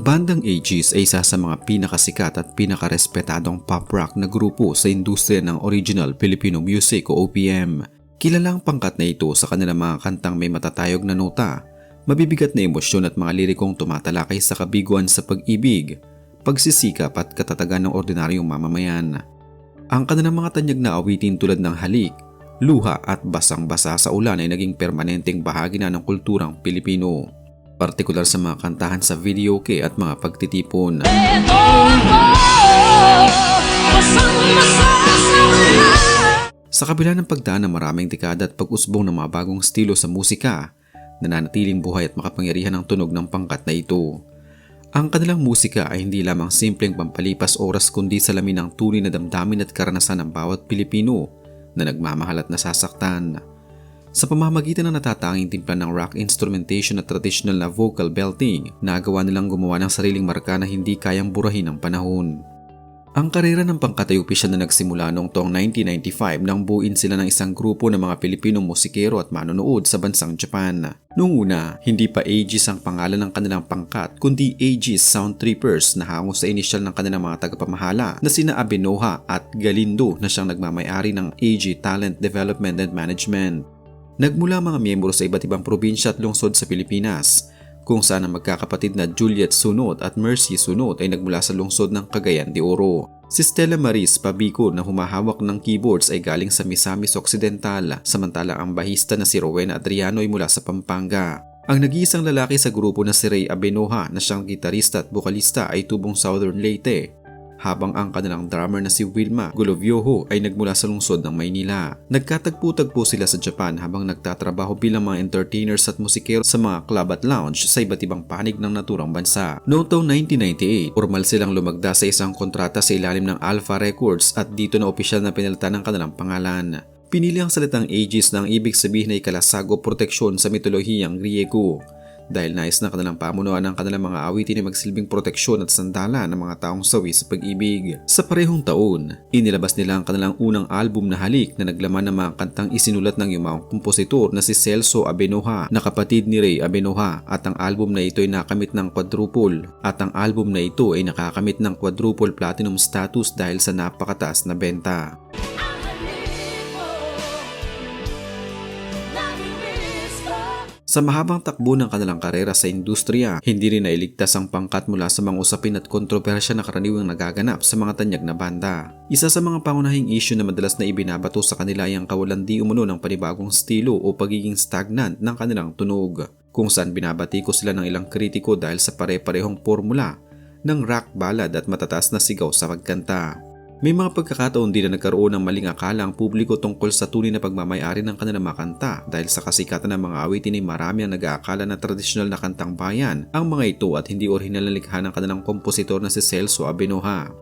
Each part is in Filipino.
Ang bandang Aegis ay isa sa mga pinakasikat at pinakarespetadong pop rock na grupo sa industriya ng original Filipino music o OPM. Kilalang pangkat na ito sa kanilang mga kantang may matatayog na nota, mabibigat na emosyon at mga lirikong tumatalakay sa kabiguan sa pag-ibig, pagsisikap at katatagan ng ordinaryong mamamayan. Ang kanilang mga tanyag na awitin tulad ng Halik, Luha at Basang-basa sa ulan ay naging permanenteng bahagi na ng kulturang Pilipino. Partikular sa mga kantahan sa videoke at mga pagtitipon. Sa kabila ng pagdaan ng maraming dekada at pag-usbong ng mga bagong estilo sa musika, nananatiling buhay at makapangyarihan ang tunog ng pangkat na ito. Ang kanilang musika ay hindi lamang simpleng pampalipas oras kundi salamin ng tunay na damdamin at karanasan ng bawat Pilipino na nagmamahal at nasasaktan. Sa pamamagitan ng natatanging timpla ng rock instrumentation at traditional na vocal belting, nagawa nilang gumawa ng sariling marka na hindi kayang burahin ng panahon. Ang karera ng pangkat ay opisyal na nagsimula noong taong 1995 nang buuin sila ng isang grupo ng mga Pilipinong musikero at manonood sa bansang Japan. Noong una, hindi pa Aegis ang pangalan ng kanilang pangkat kundi Aegis Sound Trippers na hango sa inisyal ng kanilang mga tagapamahala na sina Abenoja at Galindo na siyang nagmamay-ari ng AG Talent Development and Management. Nagmula mga miyembro sa iba't ibang probinsya at lungsod sa Pilipinas, kung saan ang magkakapatid na Juliet Sunot at Mercy Sunot ay nagmula sa lungsod ng Cagayan de Oro. Si Stella Maris Pabico na humahawak ng keyboards ay galing sa Misamis Occidental, samantalang ang bahista na si Rowena Adriano ay mula sa Pampanga. Ang nag-iisang lalaki sa grupo na si Ray Abenoja na siyang gitarista at bokalista ay tubong Southern Leyte, habang ang kanilang drummer na si Wilma Golovioho ay nagmula sa lungsod ng Maynila. Nagkatagpo-tagpo sila sa Japan habang nagtatrabaho bilang mga entertainers at musikero sa mga club at lounge sa iba't ibang panig ng naturang bansa. Noong taong 1998, formal silang lumagda sa isang kontrata sa ilalim ng Alpha Records at dito na opisyal na pinalitan ng kanilang pangalan. Pinili ang salitang Aegis na ang ibig sabihin ay kalasag o proteksyon sa mitolohiyang Griego. Dahil nais na kanilang pamunuan ng kanilang mga awitin ay magsilbing proteksyon at sandala ng mga taong sawi sa pag-ibig. Sa parehong taon, inilabas nila ang kanilang unang album na Halik na naglaman ng mga kantang isinulat ng yumaong kompositor na si Celso Abenoja na kapatid ni Ray Abenoja, at ang album na ito ay nakamit ng quadruple platinum status dahil sa napakataas na benta. Sa mahabang takbo ng kanilang karera sa industriya, hindi rin nailigtas ang pangkat mula sa mga usapin at kontrobersya na karaniwang nagaganap sa mga tanyag na banda. Isa sa mga pangunahing issue na madalas na ibinabato sa kanila ay ang kawalan di umano ng panibagong estilo o pagiging stagnant ng kanilang tunog, kung saan binabatiko sila ng ilang kritiko dahil sa pare-parehong formula ng rock ballad at matataas na sigaw sa pagkanta. May mga pagkakataon din na nagkaroon ng maling akala ang publiko tungkol sa tunay na pagmamay-ari ng kanilang mga kanta dahil sa kasikatan ng mga awitin ay marami ang nag-aakala na tradisyonal na kantang bayan ang mga ito at hindi orihinal na likha ng kanilang kompositor na si Celso Abenoja.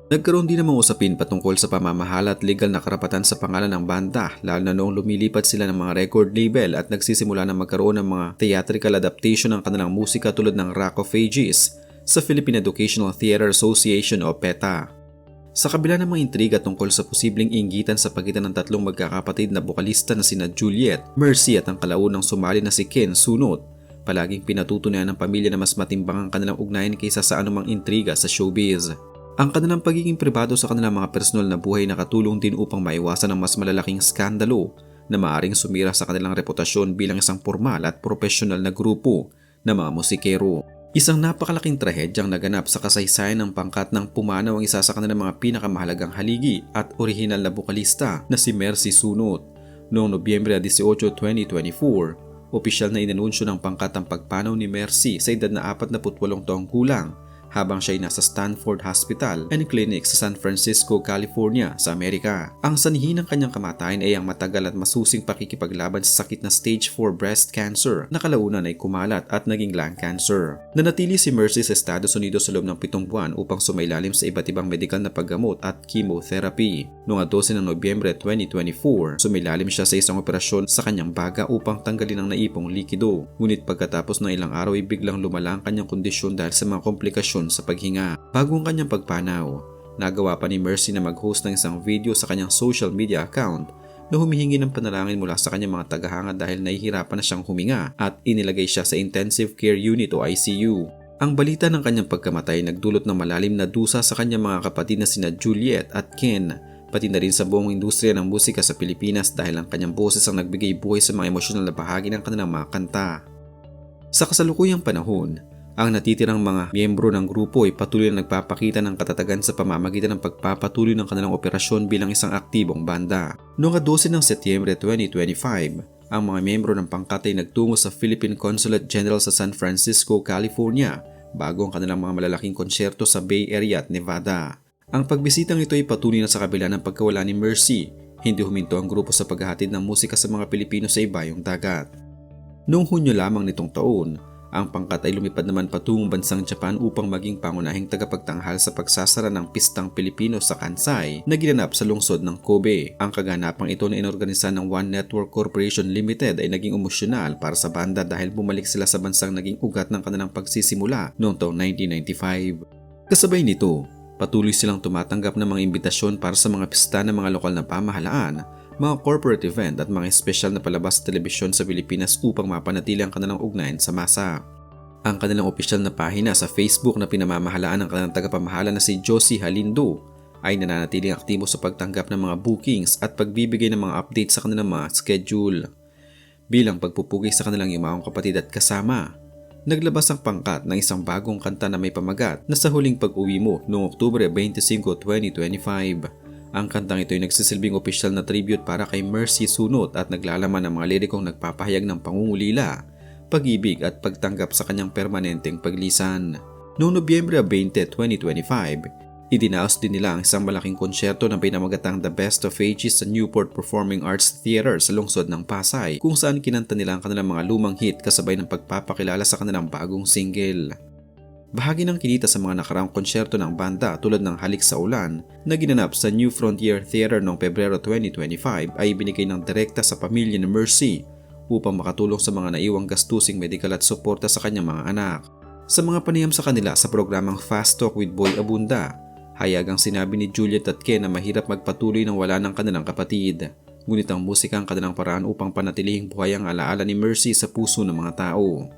Nagkaroon din ng mga usapin patungkol sa pamamahala at legal na karapatan sa pangalan ng banda, lalo na noong lumilipat sila ng mga record label at nagsisimula na magkaroon ng mga theatrical adaptation ng kanilang musika tulad ng Rock of Ages sa Philippine Educational Theater Association o PETA. Sa kabila ng mga intriga tungkol sa posibleng inggitan sa pagitan ng tatlong magkakapatid na bokalista na sina Juliet, Mercy at ang kalaunang sumali na si Ken Sunot, palaging pinatutunayan ng pamilya na mas matimbang ang kanilang ugnayan kaysa sa anumang intriga sa showbiz. Ang kanilang pagiging pribado sa kanilang mga personal na buhay nakatulong din upang maiwasan ang mas malalaking skandalo na maaaring sumira sa kanilang reputasyon bilang isang formal at profesional na grupo na mga musikero. Isang napakalaking trahedyang naganap sa kasaysayan ng pangkat nang pumanaw ang isa sa kanilang mga pinakamahalagang haligi at orihinal na bokalista na si Mercy Sunot. Noong Nobyembre 18, 2024, opisyal na inanunsyo ng pangkat ang pagpanaw ni Mercy sa edad na 48 taong gulang habang siya ay nasa Stanford Hospital and Clinic sa San Francisco, California sa Amerika. Ang sanhi ng kanyang kamatayan ay ang matagal at masusing pakikipaglaban sa sakit na stage 4 breast cancer na kalaunan ay kumalat at naging lung cancer. Nanatili si Mercy sa Estados Unidos sa loob ng 7 buwan upang sumailalim sa iba't ibang medikal na paggamot at chemotherapy. Noong 12 ng Nobyembre 2024, sumilalim siya sa isang operasyon sa kanyang baga upang tanggalin ang naipong likido. Ngunit pagkatapos ng ilang araw ay biglang lumala ang kanyang kondisyon dahil sa mga komplikasyon sa paghinga. Bago ang kanyang pagpanaw, nagawa pa ni Mercy na mag-host ng isang video sa kanyang social media account na humihingi ng panalangin mula sa kanyang mga tagahanga dahil nahihirapan na siyang huminga at inilagay siya sa intensive care unit o ICU. Ang balita ng kanyang pagkamatay nagdulot ng malalim na dusa sa kanyang mga kapatid na sina Juliet at Ken, pati na rin sa buong industriya ng musika sa Pilipinas dahil ang kanyang boses ang nagbigay buhay sa mga emosyonal na bahagi ng kanilang mga kanta. Sa kasalukuyang panahon, ang natitirang mga miyembro ng grupo ay patuloy na nagpapakita ng katatagan sa pamamagitan ng pagpapatuloy ng kanilang operasyon bilang isang aktibong banda. Noong 12 ng Setyembre 2025, ang mga miyembro ng pangkat ay nagtungo sa Philippine Consulate General sa San Francisco, California bago ang kanilang mga malalaking konsyerto sa Bay Area at Nevada. Ang pagbisitang ito ay patunay na sa kabila ng pagkawala ni Mercy, hindi huminto ang grupo sa paghahatid ng musika sa mga Pilipino sa ibayong dagat. Noong Hunyo lamang nitong taon, ang pangkat ay lumipad naman patungong bansang Japan upang maging pangunahing tagapagtanghal sa pagsasara ng Pistang Pilipino sa Kansai na ginanap sa lungsod ng Kobe. Ang kaganapang ito na inorganisa ng One Network Corporation Limited ay naging emosyonal para sa banda dahil bumalik sila sa bansang naging ugat ng kanilang pagsisimula noong taong 1995. Kasabay nito, patuloy silang tumatanggap ng mga imbitasyon para sa mga pista ng mga lokal na pamahalaan, mga corporate event at mga espesyal na palabas sa telebisyon sa Pilipinas upang mapanatili ang kanilang ugnayan sa masa. Ang kanilang opisyal na pahina sa Facebook na pinamamahalaan ng kanilang tagapamahala na si Josie Halindo ay nananatiling aktibo sa pagtanggap ng mga bookings at pagbibigay ng mga updates sa kanilang mga schedule. Bilang pagpupugay sa kanilang yumaong kapatid at kasama, naglabas ang pangkat ng isang bagong kanta na may pamagat na Sa Huling Pag-uwi Mo noong Oktubre 25, 2025. Ang kantang ito ay nagsisilbing opisyal na tribute para kay Mercy Sunot at naglalaman ng mga lirikong nagpapahayag ng pangungulila, pag-ibig at pagtanggap sa kanyang permanenteng paglisan. Noong Nobyembre 20, 2025, idinaos din nila ang isang malaking konsyerto na pinamagatang The Best of Ages sa Newport Performing Arts Theater sa lungsod ng Pasay, kung saan kinanta nila ang kanilang mga lumang hit kasabay ng pagpapakilala sa kanilang bagong single. Bahagi ng kinita sa mga nakaraang konsyerto ng banda tulad ng Halik sa Ulan na ginanap sa New Frontier Theater noong Pebrero 2025 ay binigay ng direkta sa pamilya ni Mercy upang makatulong sa mga naiwang gastusing medikal at suporta sa kanyang mga anak. Sa mga panayam sa kanila sa programang Fast Talk with Boy Abunda, hayagang sinabi ni Juliet at Ken na mahirap magpatuloy ng wala ng kanilang kapatid. Ngunit ang musika ang kanilang paraan upang panatilihing buhay ang alaala ni Mercy sa puso ng mga tao.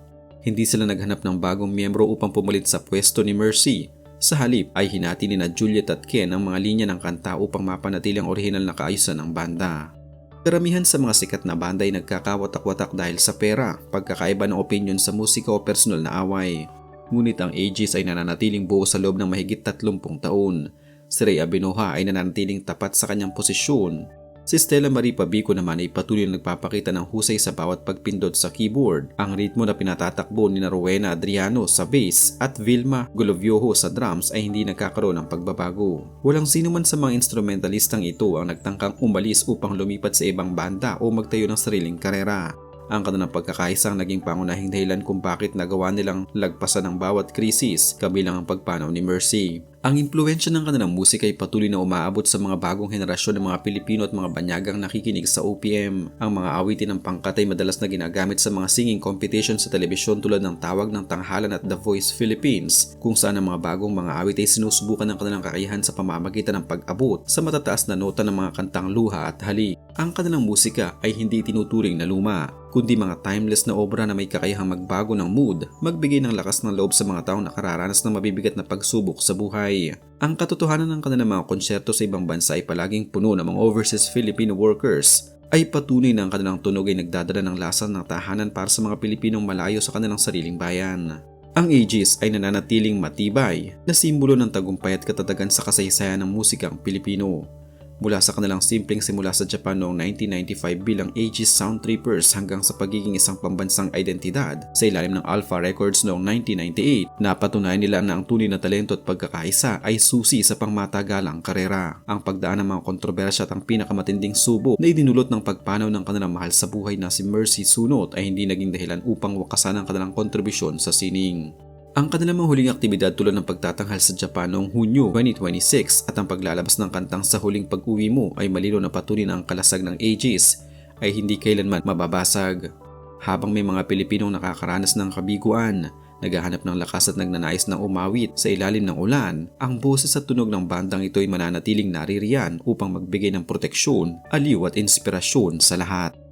Hindi sila naghanap ng bagong miyembro upang pumalit sa pwesto ni Mercy. Sa halip ay hinati ni na Juliet at Ken ang mga linya ng kanta upang mapanatili ang orihinal na kaayusan ng banda. Karamihan sa mga sikat na banda ay nagkakawatak-watak dahil sa pera, pagkakaiba ng opinion sa musika o personal na away. Ngunit ang Aegis ay nananatiling buo sa loob ng mahigit 30 taon. Si Rhea Benoha ay nananatiling tapat sa kanyang posisyon. Si Stella Marie Pabico naman ay patuloy na nagpapakita ng husay sa bawat pagpindot sa keyboard. Ang ritmo na pinatatakbo ni Rowena Adriano sa bass at Vilma Golovioho sa drums ay hindi nagkakaroon ng pagbabago. Walang sino man sa mga instrumentalistang ito ang nagtangkang umalis upang lumipat sa ibang banda o magtayo ng sariling karera. Ang kanilang pagkakaisang naging pangunahing dahilan kung bakit nagawa nilang lagpasan ng bawat krisis kabilang ang pagpanaw ni Mercy. Ang impluwensya ng kanilang musika ay patuloy na umaabot sa mga bagong henerasyon ng mga Pilipino at mga banyagang nakikinig sa OPM. Ang mga awitin ng pangkat ay madalas na ginagamit sa mga singing competition sa telebisyon tulad ng Tawag ng Tanghalan at The Voice Philippines, kung saan ang mga bagong mga awit ay sinusubukan ng kanilang kakayahan sa pamamagitan ng pag-abot sa matataas na nota ng mga kantang luha at halik. Ang kanilang musika ay hindi tinuturing na luma, kundi mga timeless na obra na may kakayahang magbago ng mood, magbigay ng lakas ng loob sa mga taong nakararanas ng mabibigat na pagsubok sa buhay. Ang katotohanan ng kanilang mga konsyerto sa ibang bansa ay palaging puno ng mga overseas Filipino workers, ay patunay na ang kanilang tunog ay nagdadala ng lasa ng tahanan para sa mga Pilipinong malayo sa kanilang sariling bayan. Ang Aegis ay nananatiling matibay na simbolo ng tagumpay at katatagan sa kasaysayan ng musikang Pilipino. Mula sa kanilang simpleng simula sa Japan noong 1995 bilang Aegis Soundtrippers hanggang sa pagiging isang pambansang identidad sa ilalim ng Alpha Records noong 1998, napatunayan nila na ang tunay na talento at pagkakaisa ay susi sa pangmatagalang karera. Ang pagdaan ng mga kontrobersya at ang pinakamatinding subo na idinulot ng pagpanaw ng kanilang mahal sa buhay na si Mercy Sunot ay hindi naging dahilan upang wakasan ang kanilang kontribusyon sa sining. Ang kanilang mga huling aktibidad tulad ng pagtatanghal sa Japan noong Hunyo 2026 at ang paglalabas ng kantang Sa Huling Pag-uwi Mo ay malinaw na patunay na ang kalasag ng Aegis ay hindi kailanman mababasag. Habang may mga Pilipinong nakakaranas ng kabiguan, naghahanap ng lakas at nagnanais ng umawit sa ilalim ng ulan, ang boses at tunog ng bandang ito ay mananatiling naririyan upang magbigay ng proteksyon, aliw at inspirasyon sa lahat.